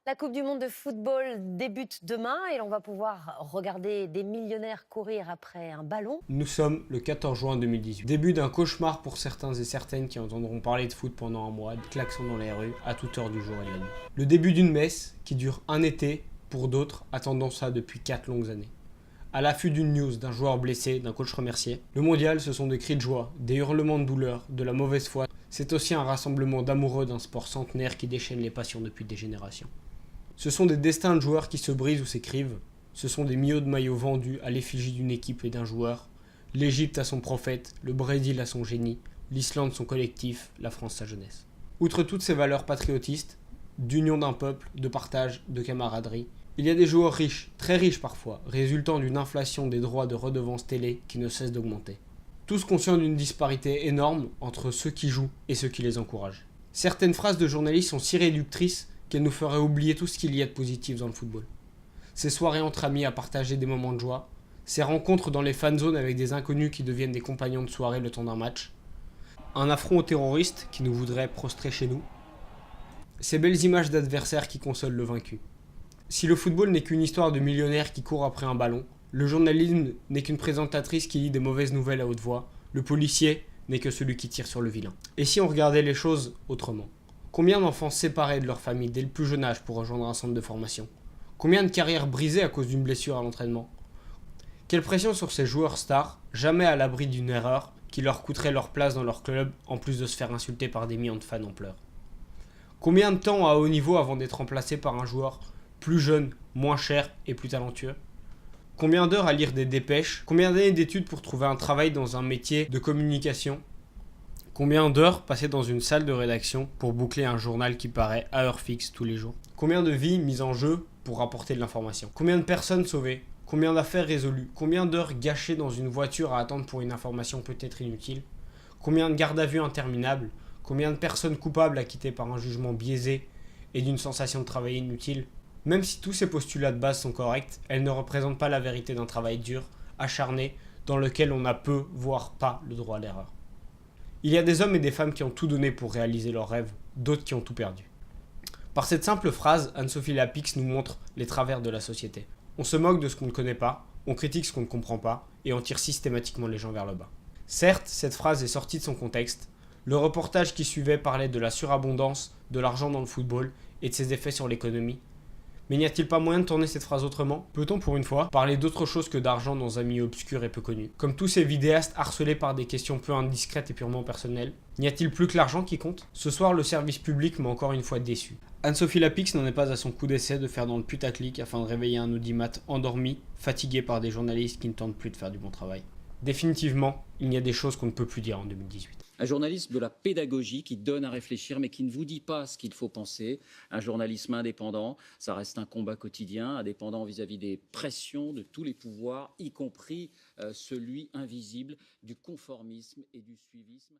La Coupe du monde de football débute demain et l'on va pouvoir regarder des millionnaires courir après un ballon. Nous sommes le 14 juin 2018. Début d'un cauchemar pour certains et certaines qui entendront parler de foot pendant un mois, des klaxons dans les rues, à toute heure du jour et de la nuit. Le début d'une messe qui dure un été pour d'autres, attendant ça depuis 4 longues années. À l'affût d'une news, d'un joueur blessé, d'un coach remercié, le mondial, ce sont des cris de joie, des hurlements de douleur, de la mauvaise foi. C'est aussi un rassemblement d'amoureux d'un sport centenaire qui déchaîne les passions depuis des générations. Ce sont des destins de joueurs qui se brisent ou s'écrivent. Ce sont des millions de maillots vendus à l'effigie d'une équipe et d'un joueur. L'Égypte à son prophète, le Brésil à son génie, l'Islande son collectif, la France sa jeunesse. Outre toutes ces valeurs patriotistes, d'union d'un peuple, de partage, de camaraderie, il y a des joueurs riches, très riches parfois, résultant d'une inflation des droits de redevance télé qui ne cesse d'augmenter. Tous conscients d'une disparité énorme entre ceux qui jouent et ceux qui les encouragent. Certaines phrases de journalistes sont si réductrices qu'elles nous feraient oublier tout ce qu'il y a de positif dans le football. Ces soirées entre amis à partager des moments de joie, ces rencontres dans les fan zones avec des inconnus qui deviennent des compagnons de soirée le temps d'un match, un affront aux terroristes qui nous voudraient prostrer chez nous, ces belles images d'adversaires qui consolent le vaincu. Si le football n'est qu'une histoire de millionnaires qui courent après un ballon, le journalisme n'est qu'une présentatrice qui lit des mauvaises nouvelles à haute voix, le policier n'est que celui qui tire sur le vilain. Et si on regardait les choses autrement? Combien d'enfants séparés de leur famille dès le plus jeune âge pour rejoindre un centre de formation? Combien de carrières brisées à cause d'une blessure à l'entraînement? Quelle pression sur ces joueurs stars, jamais à l'abri d'une erreur qui leur coûterait leur place dans leur club en plus de se faire insulter par des millions de fans en pleurs? Combien de temps à haut niveau avant d'être remplacé par un joueur plus jeune, moins cher et plus talentueux? Combien d'heures à lire des dépêches? Combien d'années d'études pour trouver un travail dans un métier de communication? Combien d'heures passées dans une salle de rédaction pour boucler un journal qui paraît à heure fixe tous les jours? Combien de vies mises en jeu pour rapporter de l'information? Combien de personnes sauvées? Combien d'affaires résolues? Combien d'heures gâchées dans une voiture à attendre pour une information peut-être inutile? Combien de gardes à vue interminables? Combien de personnes coupables acquittées par un jugement biaisé et d'une sensation de travail inutile? Même si tous ces postulats de base sont corrects, elles ne représentent pas la vérité d'un travail dur, acharné, dans lequel on n'a peu, voire pas, le droit à l'erreur. Il y a des hommes et des femmes qui ont tout donné pour réaliser leurs rêves, d'autres qui ont tout perdu. Par cette simple phrase, Anne-Sophie Lapix nous montre les travers de la société. On se moque de ce qu'on ne connaît pas, on critique ce qu'on ne comprend pas, et on tire systématiquement les gens vers le bas. Certes, cette phrase est sortie de son contexte. Le reportage qui suivait parlait de la surabondance de l'argent dans le football et de ses effets sur l'économie. Mais n'y a-t-il pas moyen de tourner cette phrase autrement? Peut-on pour une fois parler d'autre chose que d'argent dans un milieu obscur et peu connu? Comme tous ces vidéastes harcelés par des questions peu indiscrètes et purement personnelles, n'y a-t-il plus que l'argent qui compte? Ce soir, le service public m'a encore une fois déçu. Anne-Sophie Lapix n'en est pas à son coup d'essai de faire dans le putaclic afin de réveiller un audimat endormi, fatigué par des journalistes qui ne tentent plus de faire du bon travail. Définitivement, il y a des choses qu'on ne peut plus dire en 2018. Un journalisme de la pédagogie qui donne à réfléchir mais qui ne vous dit pas ce qu'il faut penser. Un journalisme indépendant, ça reste un combat quotidien, indépendant vis-à-vis des pressions de tous les pouvoirs, y compris celui invisible du conformisme et du suivisme.